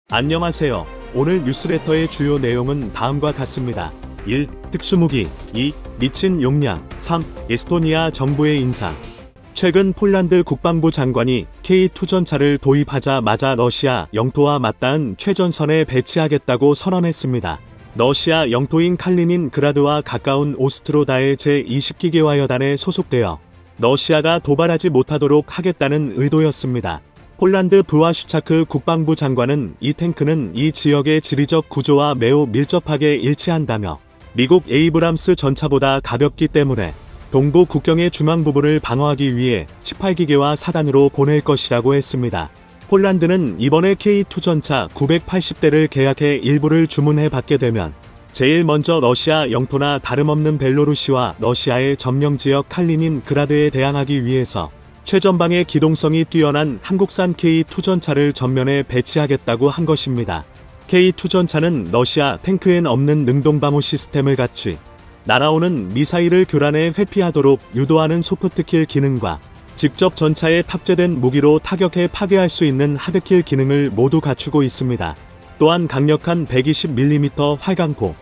안녕하세요. 오늘 뉴스레터의 주요 내용은 다음과 같습니다. 1. 특수무기. 2. 미친 용량. 3. 에스토니아 정부의 인사. 최근 폴란드 국방부 장관이 K2 전차를 도입하자마자 러시아 영토와 맞닿은 최전선에 배치하겠다고 선언했습니다. 러시아 영토인 칼리닌그라드와 가까운 오스트로다의 제20기계화여단에 소속되어 러시아가 도발하지 못하도록 하겠다는 의도였습니다. 폴란드 브와슈차크 국방부 장관은 이 탱크는 이 지역의 지리적 구조와 매우 밀접하게 일치한다며 미국 에이브람스 전차보다 가볍기 때문에 동부 국경의 중앙 부분을 방어하기 위해 18기계화 사단으로 보낼 것이라고 했습니다. 폴란드는 이번에 K2 전차 980대를 계약해 일부를 주문해 받게 되면 제일 먼저 러시아 영토나 다름없는 벨로루시와 러시아의 점령지역 칼리닌그라드에 대항하기 위해서 최전방의 기동성이 뛰어난 한국산 K2 전차를 전면에 배치하겠다고 한 것입니다. K2 전차는 러시아 탱크엔 없는 능동방어 시스템을 갖추 날아오는 미사일을 교란에 회피하도록 유도하는 소프트킬 기능과 직접 전차에 탑재된 무기로 타격해 파괴할 수 있는 하드킬 기능을 모두 갖추고 있습니다. 또한 강력한 120mm 활강포,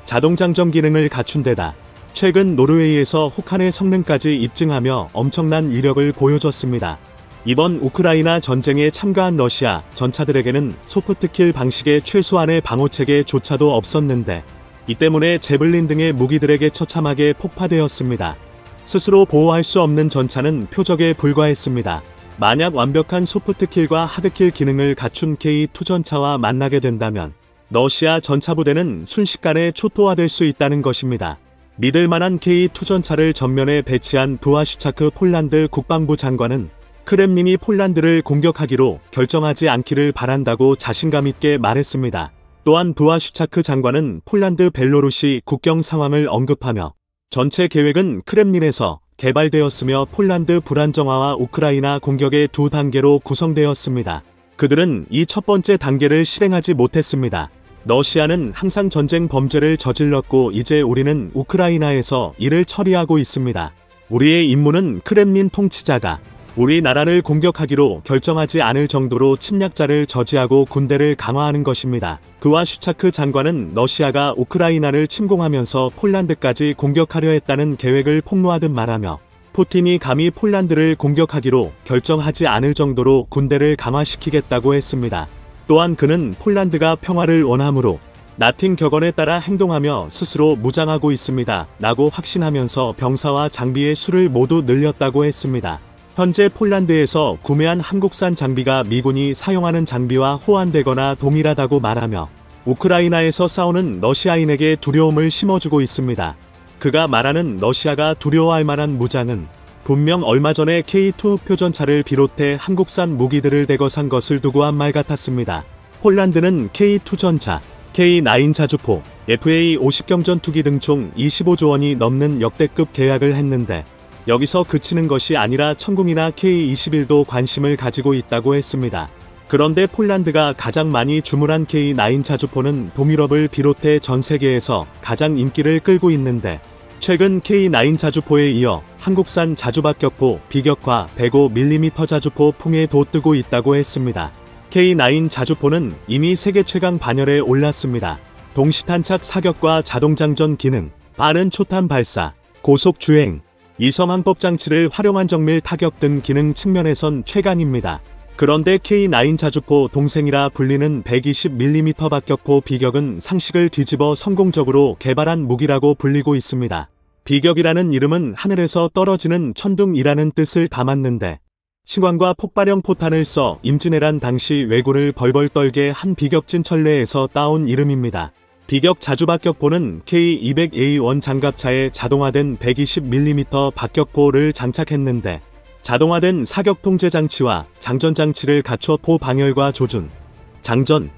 자동장전 기능을 갖춘 데다 최근 노르웨이에서 혹한의 성능까지 입증하며 엄청난 위력을 보여줬습니다. 이번 우크라이나 전쟁에 참가한 러시아 전차들에게는 소프트킬 방식의 최소한의 방어체계조차도 없었는데 이 때문에 제블린 등의 무기들에게 처참하게 폭파되었습니다. 스스로 보호할 수 없는 전차는 표적에 불과했습니다. 만약 완벽한 소프트킬과 하드킬 기능을 갖춘 K2 전차와 만나게 된다면 러시아 전차부대는 순식간에 초토화될 수 있다는 것입니다. 믿을만한 K2 전차를 전면에 배치한 브와슈차크 폴란드 국방부 장관은 크렘린이 폴란드를 공격하기로 결정하지 않기를 바란다고 자신감 있게 말했습니다. 또한 브와슈차크 장관은 폴란드 벨로루시 국경 상황을 언급하며 전체 계획은 크렘린에서 개발되었으며 폴란드 불안정화와 우크라이나 공격의 두 단계로 구성되었습니다. 그들은 이 첫 번째 단계를 실행하지 못했습니다. 러시아는 항상 전쟁 범죄를 저질렀고 이제 우리는 우크라이나에서 이를 처리하고 있습니다. 우리의 임무는 크렘린 통치자가 우리나라를 공격하기로 결정하지 않을 정도로 침략자를 저지하고 군대를 강화하는 것입니다. 그와 슈차크 장관은 러시아가 우크라이나를 침공하면서 폴란드까지 공격하려 했다는 계획을 폭로하듯 말하며 푸틴이 감히 폴란드를 공격하기로 결정하지 않을 정도로 군대를 강화시키겠다고 했습니다. 또한 그는 폴란드가 평화를 원하므로 나틴 격언에 따라 행동하며 스스로 무장하고 있습니다. 라고 확신하면서 병사와 장비의 수를 모두 늘렸다고 했습니다. 현재 폴란드에서 구매한 한국산 장비가 미군이 사용하는 장비와 호환되거나 동일하다고 말하며 우크라이나에서 싸우는 러시아인에게 두려움을 심어주고 있습니다. 그가 말하는 러시아가 두려워할 만한 무장은 분명 얼마 전에 K2 표전차를 비롯해 한국산 무기들을 대거 산 것을 두고 한 말 같았습니다. 폴란드는 K2 전차, K9 자주포, FA50 경전투기 등 총 25조 원이 넘는 역대급 계약을 했는데 여기서 그치는 것이 아니라 천궁이나 K21도 관심을 가지고 있다고 했습니다. 그런데 폴란드가 가장 많이 주문한 K9 자주포는 동유럽을 비롯해 전 세계에서 가장 인기를 끌고 있는데 최근 K9 자주포에 이어 한국산 자주박격포, 비격화 105mm 자주포 풍에도 뜨고 있다고 했습니다. K9 자주포는 이미 세계 최강 반열에 올랐습니다. 동시탄착 사격과 자동장전 기능, 빠른 초탄 발사, 고속 주행, 이섬항법 장치를 활용한 정밀 타격 등 기능 측면에선 최강입니다. 그런데 K9 자주포 동생이라 불리는 120mm 박격포 비격은 상식을 뒤집어 성공적으로 개발한 무기라고 불리고 있습니다. 비격이라는 이름은 하늘에서 떨어지는 천둥이라는 뜻을 담았는데 신관과 폭발형 포탄을 써 임진왜란 당시 왜군을 벌벌 떨게 한 비격진 천례에서 따온 이름입니다. 비격 자주박격포는 K200A1 장갑차에 자동화된 120mm 박격포를 장착했는데 자동화된 사격 통제 장치와 장전 장치를 갖춰 포 방열과 조준, 장전,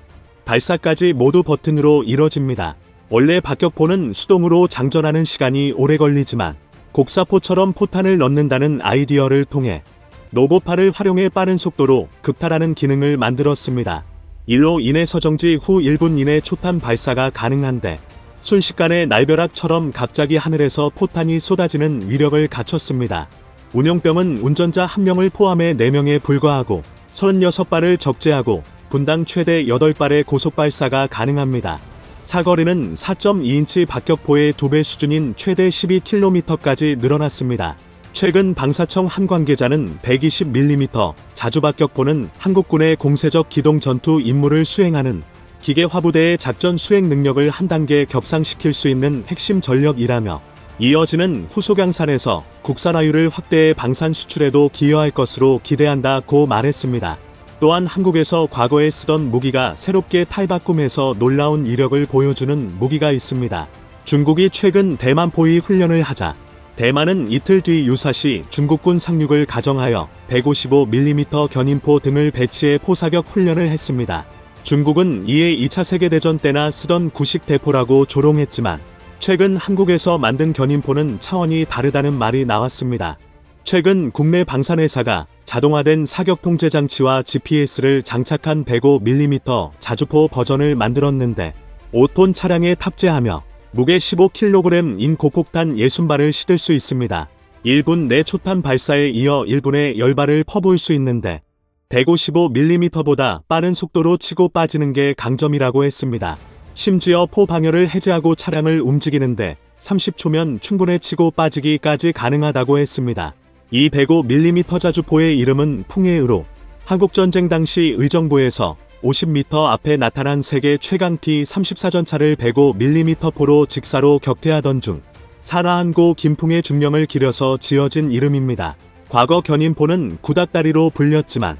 발사까지 모두 버튼으로 이뤄집니다. 원래 박격포는 수동으로 장전하는 시간이 오래 걸리지만 곡사포처럼 포탄을 넣는다는 아이디어를 통해 로봇팔을 활용해 빠른 속도로 급탈하는 기능을 만들었습니다. 이로 인해 서정지 후 1분 이내 초탄 발사가 가능한데 순식간에 날벼락처럼 갑자기 하늘에서 포탄이 쏟아지는 위력을 갖췄습니다. 운용병은 운전자 1명을 포함해 4명에 불과하고 36발을 적재하고 분당 최대 8발의 고속 발사가 가능합니다. 사거리는 4.2인치 박격포의 2배 수준인 최대 12km까지 늘어났습니다. 최근 방사청 한 관계자는 120mm 자주박격포는 한국군의 공세적 기동 전투 임무를 수행하는 기계화부대의 작전 수행 능력을 한 단계 격상시킬 수 있는 핵심 전력이라며 이어지는 후속양산에서 국산 화유를 확대해 방산 수출에도 기여할 것으로 기대한다고 말했습니다. 또한 한국에서 과거에 쓰던 무기가 새롭게 탈바꿈해서 놀라운 이력을 보여주는 무기가 있습니다. 중국이 최근 대만 포위 훈련을 하자 대만은 이틀 뒤 유사시 중국군 상륙을 가정하여 155mm 견인포 등을 배치해 포사격 훈련을 했습니다. 중국은 이에 2차 세계대전 때나 쓰던 구식 대포라고 조롱했지만 최근 한국에서 만든 견인포는 차원이 다르다는 말이 나왔습니다. 최근 국내 방산회사가 자동화된 사격 통제 장치와 GPS를 장착한 105mm 자주포 버전을 만들었는데 5톤 차량에 탑재하며 무게 15kg인 고폭탄 60발을 싣을 수 있습니다. 1분 내 초탄 발사에 이어 1분에 10발을 퍼부을 수 있는데 155mm보다 빠른 속도로 치고 빠지는 게 강점이라고 했습니다. 심지어 포 방열을 해제하고 차량을 움직이는데 30초면 충분히 치고 빠지기까지 가능하다고 했습니다. 이 105mm 자주포의 이름은 풍해의로 한국전쟁 당시 의정부에서 50m 앞에 나타난 세계 최강 T-34전차를 105mm 포로 직사로 격퇴하던 중 산하항고 김풍의 중령을 기려서 지어진 이름입니다. 과거 견인포는 구닥다리로 불렸지만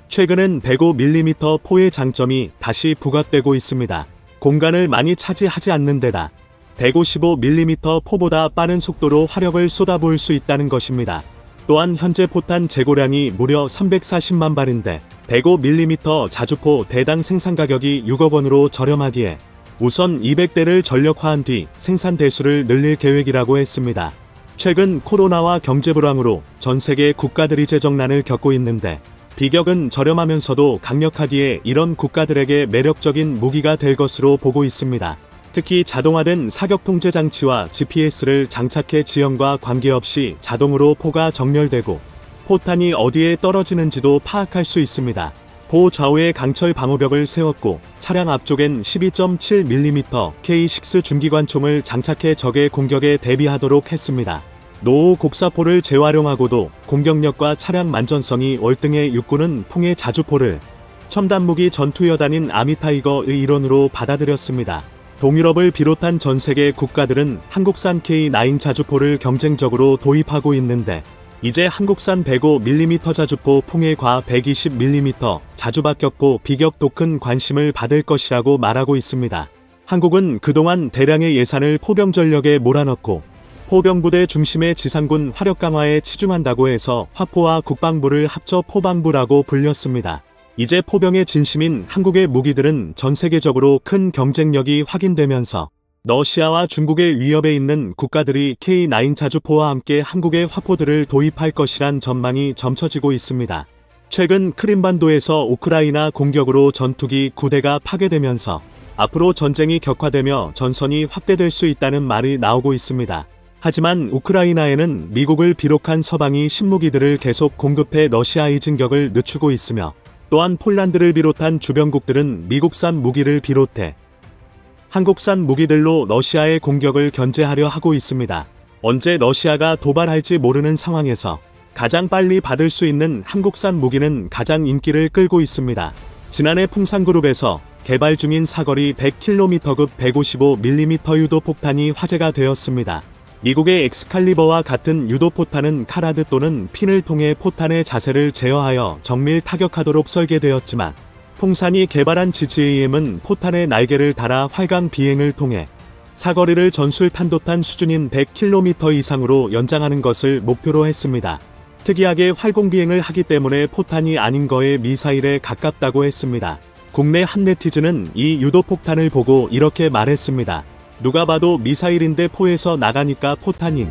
최근엔 105mm 포의 장점이 다시 부각되고 있습니다. 공간을 많이 차지하지 않는 데다 155mm 포보다 빠른 속도로 화력을 쏟아부을 수 있다는 것입니다. 또한 현재 포탄 재고량이 무려 340만 발인데 105mm 자주포 대당 생산 가격이 6억 원으로 저렴하기에 우선 200대를 전력화한 뒤 생산 대수를 늘릴 계획이라고 했습니다. 최근 코로나와 경제 불황으로 전 세계 국가들이 재정난을 겪고 있는데 비격은 저렴하면서도 강력하기에 이런 국가들에게 매력적인 무기가 될 것으로 보고 있습니다. 특히 자동화된 사격 통제 장치와 GPS를 장착해 지형과 관계없이 자동으로 포가 정렬되고 포탄이 어디에 떨어지는지도 파악할 수 있습니다. 포 좌우에 강철 방어벽을 세웠고 차량 앞쪽엔 12.7mm K6 중기관총을 장착해 적의 공격에 대비하도록 했습니다. 노후 곡사포를 재활용하고도 공격력과 차량 만전성이 월등해 육군은 풍해 자주포를 첨단무기 전투여단인 아미타이거의 일원으로 받아들였습니다. 동유럽을 비롯한 전세계 국가들은 한국산 K9 자주포를 경쟁적으로 도입하고 있는데 이제 한국산 105mm 자주포 풍해과 120mm 자주박격포 비격도 큰 관심을 받을 것이라고 말하고 있습니다. 한국은 그동안 대량의 예산을 포병 전력에 몰아넣고 포병부대 중심의 지상군 화력 강화에 치중한다고 해서 화포와 국방부를 합쳐 포방부라고 불렸습니다. 이제 포병의 진심인 한국의 무기들은 전 세계적으로 큰 경쟁력이 확인되면서 러시아와 중국의 위협에 있는 국가들이 K9 자주포와 함께 한국의 화포들을 도입할 것이란 전망이 점쳐지고 있습니다. 최근 크림반도에서 우크라이나 공격으로 전투기 9대가 파괴되면서 앞으로 전쟁이 격화되며 전선이 확대될 수 있다는 말이 나오고 있습니다. 하지만 우크라이나에는 미국을 비롯한 서방이 신무기들을 계속 공급해 러시아의 진격을 늦추고 있으며 또한 폴란드를 비롯한 주변국들은 미국산 무기를 비롯해 한국산 무기들로 러시아의 공격을 견제하려 하고 있습니다. 언제 러시아가 도발할지 모르는 상황에서 가장 빨리 받을 수 있는 한국산 무기는 가장 인기를 끌고 있습니다. 지난해 풍산그룹에서 개발 중인 사거리 100km급 155mm 유도폭탄이 화제가 되었습니다. 미국의 엑스칼리버와 같은 유도포탄은 카라드 또는 핀을 통해 포탄의 자세를 제어하여 정밀 타격하도록 설계되었지만 풍산이 개발한 GGAM은 포탄의 날개를 달아 활강 비행을 통해 사거리를 전술 탄도탄 수준인 100km 이상으로 연장하는 것을 목표로 했습니다. 특이하게 활공비행을 하기 때문에 포탄이 아닌 거에 미사일에 가깝다고 했습니다. 국내 한 네티즌은 이 유도폭탄을 보고 이렇게 말했습니다. 누가 봐도 미사일인데 포에서 나가니까 포탄인.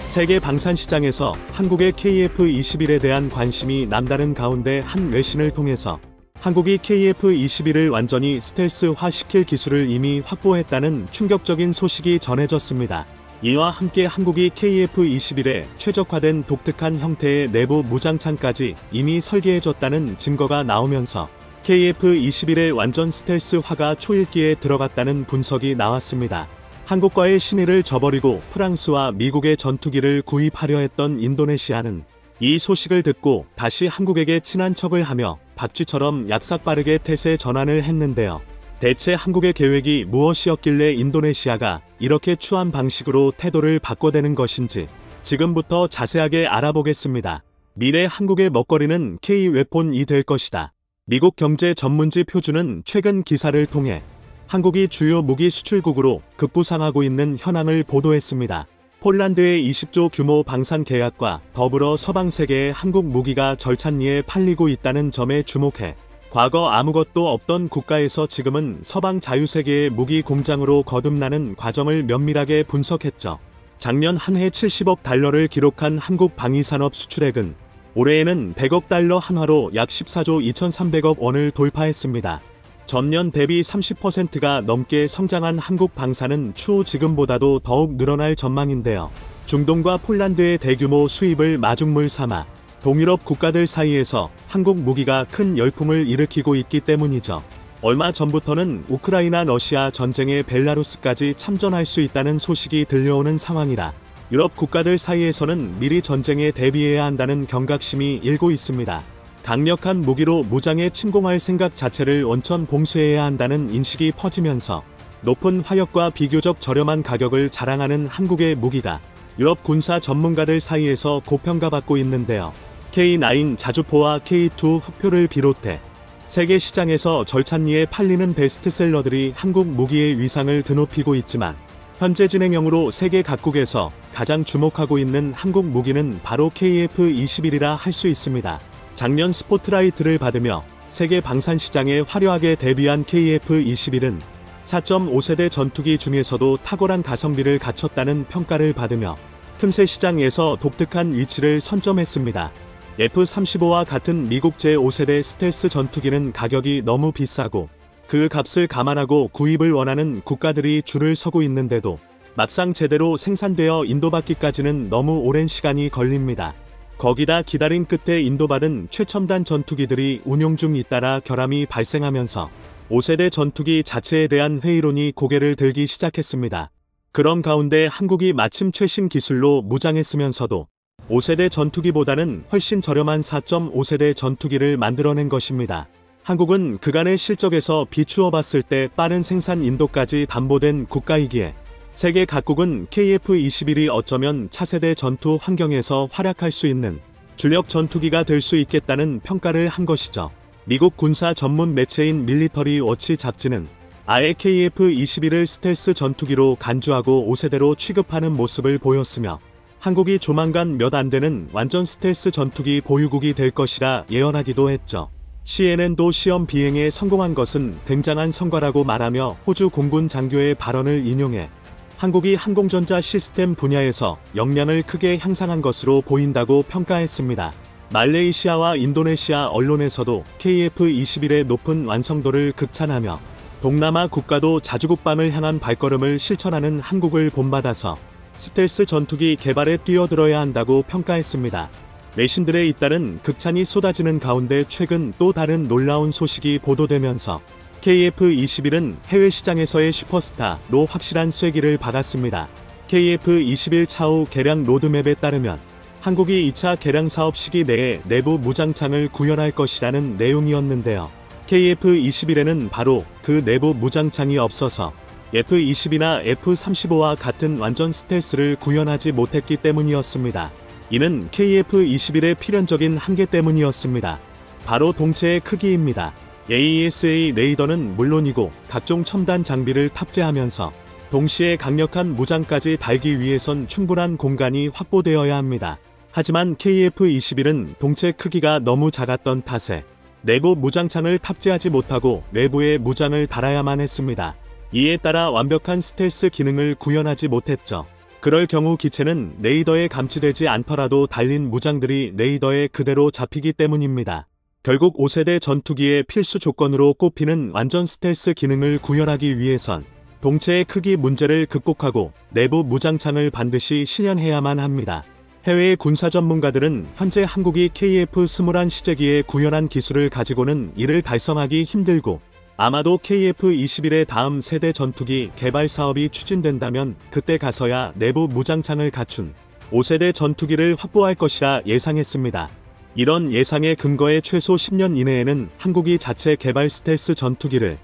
세계 방산시장에서 한국의 KF-21에 대한 관심이 남다른 가운데 한 외신을 통해서 한국이 KF-21을 완전히 스텔스화 시킬 기술을 이미 확보했다는 충격적인 소식이 전해졌습니다. 이와 함께 한국이 KF-21에 최적화된 독특한 형태의 내부 무장창까지 이미 설계해줬다는 증거가 나오면서 KF-21의 완전 스텔스화가 초읽기에 들어갔다는 분석이 나왔습니다. 한국과의 신의를 저버리고 프랑스와 미국의 전투기를 구입하려 했던 인도네시아는 이 소식을 듣고 다시 한국에게 친한 척을 하며 박쥐처럼 약삭빠르게 태세 전환을 했는데요. 대체 한국의 계획이 무엇이었길래 인도네시아가 이렇게 추한 방식으로 태도를 바꿔대는 것인지 지금부터 자세하게 알아보겠습니다. 미래 한국의 먹거리는 K-웨폰이 될 것이다. 미국 경제 전문지 표준은 최근 기사를 통해 한국이 주요 무기 수출국으로 급부상하고 있는 현황을 보도했습니다. 폴란드의 20조 규모 방산 계약과 더불어 서방 세계의 한국 무기가 절찬리에 팔리고 있다는 점에 주목해 과거 아무것도 없던 국가에서 지금은 서방 자유세계의 무기 공장으로 거듭나는 과정을 면밀하게 분석했죠. 작년 한 해 70억 달러를 기록한 한국 방위산업 수출액은 올해에는 100억 달러 한화로 약 14조 2,300억 원을 돌파했습니다. 전년 대비 30%가 넘게 성장한 한국 방산은 추후 지금보다도 더욱 늘어날 전망인데요. 중동과 폴란드의 대규모 수입을 마중물 삼아 동유럽 국가들 사이에서 한국 무기가 큰 열풍을 일으키고 있기 때문이죠. 얼마 전부터는 우크라이나 러시아 전쟁에 벨라루스까지 참전할 수 있다는 소식이 들려오는 상황이라 유럽 국가들 사이에서는 미리 전쟁에 대비해야 한다는 경각심이 일고 있습니다. 강력한 무기로 무장에 침공할 생각 자체를 원천 봉쇄해야 한다는 인식이 퍼지면서 높은 화력과 비교적 저렴한 가격을 자랑하는 한국의 무기가 유럽 군사 전문가들 사이에서 고평가받고 있는데요. K9 자주포와 K2 흑표를 비롯해 세계 시장에서 절찬리에 팔리는 베스트셀러들이 한국 무기의 위상을 드높이고 있지만 현재 진행형으로 세계 각국에서 가장 주목하고 있는 한국 무기는 바로 KF-21이라 할 수 있습니다. 작년 스포트라이트를 받으며 세계 방산 시장에 화려하게 데뷔한 KF-21은 4.5세대 전투기 중에서도 탁월한 가성비를 갖췄다는 평가를 받으며 틈새 시장에서 독특한 위치를 선점했습니다. F-35와 같은 미국 제5세대 스텔스 전투기는 가격이 너무 비싸고 그 값을 감안하고 구입을 원하는 국가들이 줄을 서고 있는데도 막상 제대로 생산되어 인도받기까지는 너무 오랜 시간이 걸립니다. 거기다 기다린 끝에 인도받은 최첨단 전투기들이 운용 중 잇따라 결함이 발생하면서 5세대 전투기 자체에 대한 회의론이 고개를 들기 시작했습니다. 그런 가운데 한국이 마침 최신 기술로 무장했으면서도 5세대 전투기보다는 훨씬 저렴한 4.5세대 전투기를 만들어낸 것입니다. 한국은 그간의 실적에서 비추어 봤을 때 빠른 생산 인도까지 담보된 국가이기에 세계 각국은 KF-21이 어쩌면 차세대 전투 환경에서 활약할 수 있는 주력 전투기가 될 수 있겠다는 평가를 한 것이죠. 미국 군사 전문 매체인 밀리터리 워치 잡지는 아예 KF-21을 스텔스 전투기로 간주하고 5세대로 취급하는 모습을 보였으며 한국이 조만간 몇 안 되는 완전 스텔스 전투기 보유국이 될 것이라 예언하기도 했죠. CNN도 시험 비행에 성공한 것은 굉장한 성과라고 말하며 호주 공군 장교의 발언을 인용해 한국이 항공전자 시스템 분야에서 역량을 크게 향상한 것으로 보인다고 평가했습니다. 말레이시아와 인도네시아 언론에서도 KF-21의 높은 완성도를 극찬하며 동남아 국가도 자주국방을 향한 발걸음을 실천하는 한국을 본받아서 스텔스 전투기 개발에 뛰어들어야 한다고 평가했습니다. 외신들에 잇따른 극찬이 쏟아지는 가운데 최근 또 다른 놀라운 소식이 보도되면서 KF-21은 해외 시장에서의 슈퍼스타로 확실한 쐐기를 박았습니다. KF-21 차후 개량 로드맵에 따르면 한국이 2차 개량 사업 시기 내에 내부 무장창을 구현할 것이라는 내용이었는데요. KF-21에는 바로 그 내부 무장창이 없어서 F-22나 F-35와 같은 완전 스텔스를 구현하지 못했기 때문이었습니다. 이는 KF-21의 필연적인 한계 때문이었습니다. 바로 동체의 크기입니다. AESA 레이더는 물론이고 각종 첨단 장비를 탑재하면서 동시에 강력한 무장까지 달기 위해선 충분한 공간이 확보되어야 합니다. 하지만 KF-21은 동체 크기가 너무 작았던 탓에 내부 무장창을 탑재하지 못하고 외부에 무장을 달아야만 했습니다. 이에 따라 완벽한 스텔스 기능을 구현하지 못했죠. 그럴 경우 기체는 레이더에 감지되지 않더라도 달린 무장들이 레이더에 그대로 잡히기 때문입니다. 결국 5세대 전투기의 필수 조건으로 꼽히는 완전 스텔스 기능을 구현하기 위해선 동체의 크기 문제를 극복하고 내부 무장창을 반드시 실현해야만 합니다. 해외의 군사 전문가들은 현재 한국이 KF-21 시제기에 구현한 기술을 가지고는 이를 달성하기 힘들고 아마도 KF-21의 다음 세대 전투기 개발 사업이 추진된다면 그때 가서야 내부 무장창을 갖춘 5세대 전투기를 확보할 것이라 예상했습니다. 이런 예상의 근거에 최소 10년 이내에는 한국이 자체 개발 스텔스 전투기를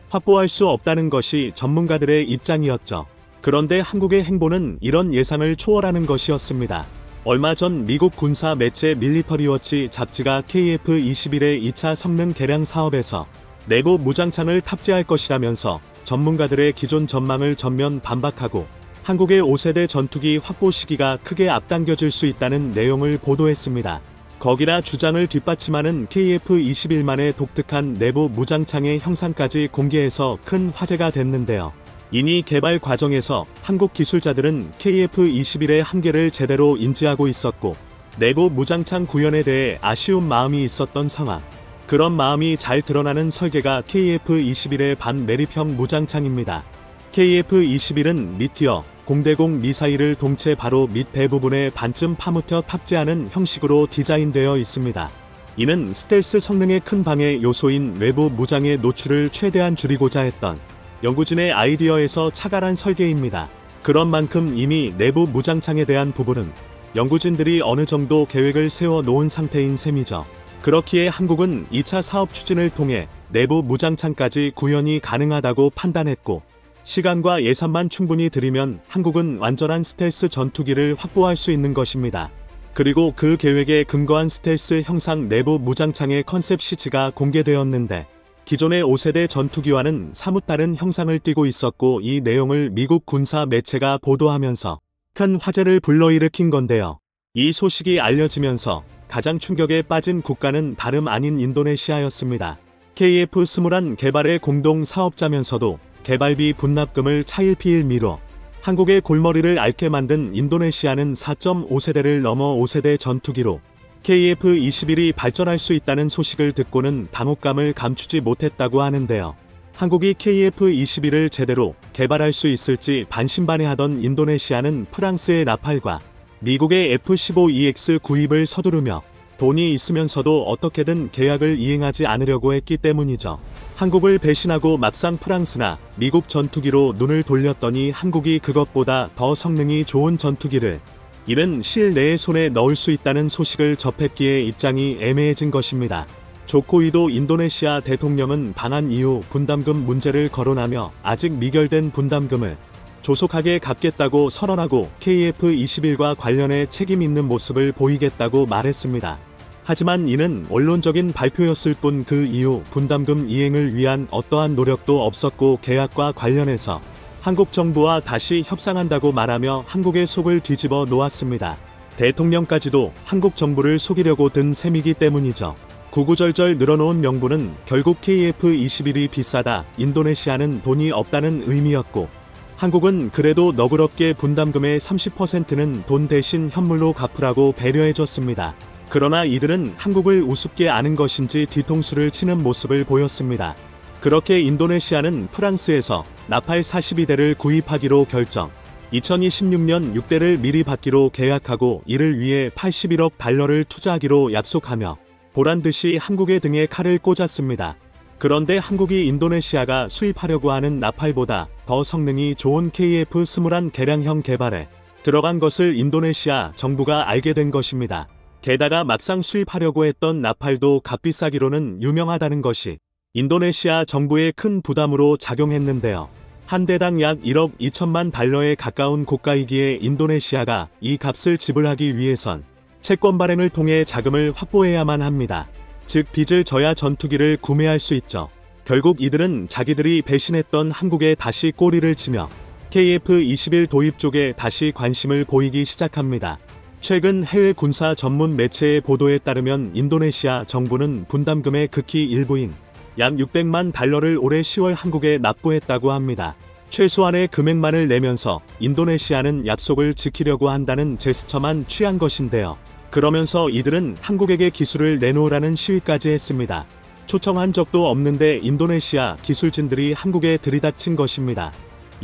확보할 수 없다는 것이 전문가들의 입장이었죠. 그런데 한국의 행보는 이런 예상을 초월하는 것이었습니다. 얼마 전 미국 군사 매체 밀리터리워치 잡지가 KF-21의 2차 성능 개량 사업에서 내부 무장창을 탑재할 것이라면서 전문가들의 기존 전망을 전면 반박하고 한국의 5세대 전투기 확보 시기가 크게 앞당겨질 수 있다는 내용을 보도했습니다. 거기다 주장을 뒷받침하는 KF-21만의 독특한 내부 무장창의 형상까지 공개해서 큰 화제가 됐는데요. 이니 개발 과정에서 한국 기술자들은 KF-21의 한계를 제대로 인지하고 있었고 내부 무장창 구현에 대해 아쉬운 마음이 있었던 상황. 그런 마음이 잘 드러나는 설계가 KF-21의 반매립형 무장창입니다. KF-21은 미티어, 공대공 미사일을 동체 바로 밑 배 부분에 반쯤 파묻혀 탑재하는 형식으로 디자인되어 있습니다. 이는 스텔스 성능의 큰 방해 요소인 외부 무장의 노출을 최대한 줄이고자 했던 연구진의 아이디어에서 착안한 설계입니다. 그런 만큼 이미 내부 무장창에 대한 부분은 연구진들이 어느 정도 계획을 세워 놓은 상태인 셈이죠. 그렇기에 한국은 2차 사업 추진을 통해 내부 무장창까지 구현이 가능하다고 판단했고 시간과 예산만 충분히 들이면 한국은 완전한 스텔스 전투기를 확보할 수 있는 것입니다. 그리고 그 계획에 근거한 스텔스 형상 내부 무장창의 컨셉 시트가 공개되었는데 기존의 5세대 전투기와는 사뭇 다른 형상을 띠고 있었고 이 내용을 미국 군사 매체가 보도하면서 큰 화제를 불러일으킨 건데요. 이 소식이 알려지면서 가장 충격에 빠진 국가는 다름 아닌 인도네시아였습니다. KF-21 개발의 공동 사업자면서도 개발비 분납금을 차일피일 미뤄 한국의 골머리를 앓게 만든 인도네시아는 4.5세대를 넘어 5세대 전투기로 KF-21이 발전할 수 있다는 소식을 듣고는 당혹감을 감추지 못했다고 하는데요. 한국이 KF-21을 제대로 개발할 수 있을지 반신반의하던 인도네시아는 프랑스의 라팔과 미국의 F-15EX 구입을 서두르며 돈이 있으면서도 어떻게든 계약을 이행하지 않으려고 했기 때문이죠. 한국을 배신하고 막상 프랑스나 미국 전투기로 눈을 돌렸더니 한국이 그것보다 더 성능이 좋은 전투기를 이른 시일 내에 손에 넣을 수 있다는 소식을 접했기에 입장이 애매해진 것입니다. 조코위도 인도네시아 대통령은 방한 이후 분담금 문제를 거론하며 아직 미결된 분담금을 조속하게 갚겠다고 선언하고 KF-21과 관련해 책임 있는 모습을 보이겠다고 말했습니다. 하지만 이는 원론적인 발표였을 뿐 그 이후 분담금 이행을 위한 어떠한 노력도 없었고 계약과 관련해서 한국 정부와 다시 협상한다고 말하며 한국의 속을 뒤집어 놓았습니다. 대통령까지도 한국 정부를 속이려고 든 셈이기 때문이죠. 구구절절 늘어놓은 명분은 결국 KF-21이 비싸다, 인도네시아는 돈이 없다는 의미였고 한국은 그래도 너그럽게 분담금의 30%는 돈 대신 현물로 갚으라고 배려해줬습니다. 그러나 이들은 한국을 우습게 아는 것인지 뒤통수를 치는 모습을 보였습니다. 그렇게 인도네시아는 프랑스에서 나팔 42대를 구입하기로 결정, 2026년 6대를 미리 받기로 계약하고 이를 위해 81억 달러를 투자하기로 약속하며 보란듯이 한국의 등에 칼을 꽂았습니다. 그런데 한국이 인도네시아가 수입하려고 하는 나팔보다 더 성능이 좋은 KF-21 개량형 개발에 들어간 것을 인도네시아 정부가 알게 된 것입니다. 게다가 막상 수입하려고 했던 나팔도 값비싸기로는 유명하다는 것이 인도네시아 정부의 큰 부담으로 작용했는데요. 한 대당 약 1억 2천만 달러에 가까운 고가이기에 인도네시아가 이 값을 지불하기 위해선 채권 발행을 통해 자금을 확보해야만 합니다. 즉 빚을 져야 전투기를 구매할 수 있죠. 결국 이들은 자기들이 배신했던 한국에 다시 꼬리를 치며 KF-21 도입 쪽에 다시 관심을 보이기 시작합니다. 최근 해외 군사 전문 매체의 보도에 따르면 인도네시아 정부는 분담금의 극히 일부인 약 600만 달러를 올해 10월 한국에 납부했다고 합니다. 최소한의 금액만을 내면서 인도네시아는 약속을 지키려고 한다는 제스처만 취한 것인데요. 그러면서 이들은 한국에게 기술을 내놓으라는 시위까지 했습니다. 초청한 적도 없는데 인도네시아 기술진들이 한국에 들이닥친 것입니다.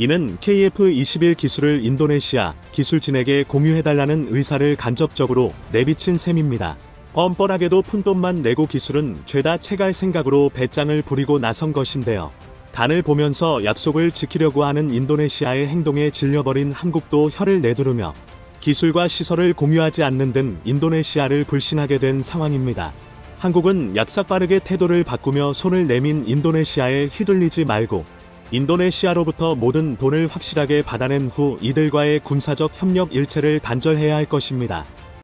이는 KF-21 기술을 인도네시아 기술진에게 공유해달라는 의사를 간접적으로 내비친 셈입니다. 뻔뻔하게도 푼돈만 내고 기술은 죄다 채갈 생각으로 배짱을 부리고 나선 것인데요. 간을 보면서 약속을 지키려고 하는 인도네시아의 행동에 질려버린 한국도 혀를 내두르며 기술과 시설을 공유하지 않는 등 인도네시아를 불신하게 된 상황입니다. 한국은 약삭빠르게 태도를 바꾸며 손을 내민 인도네시아에 휘둘리지 말고 인도네시아로부터 모든 돈을 확실하게 받아낸 후 이들과의 군사적 협력 일체를 단절해야 할 것입니다.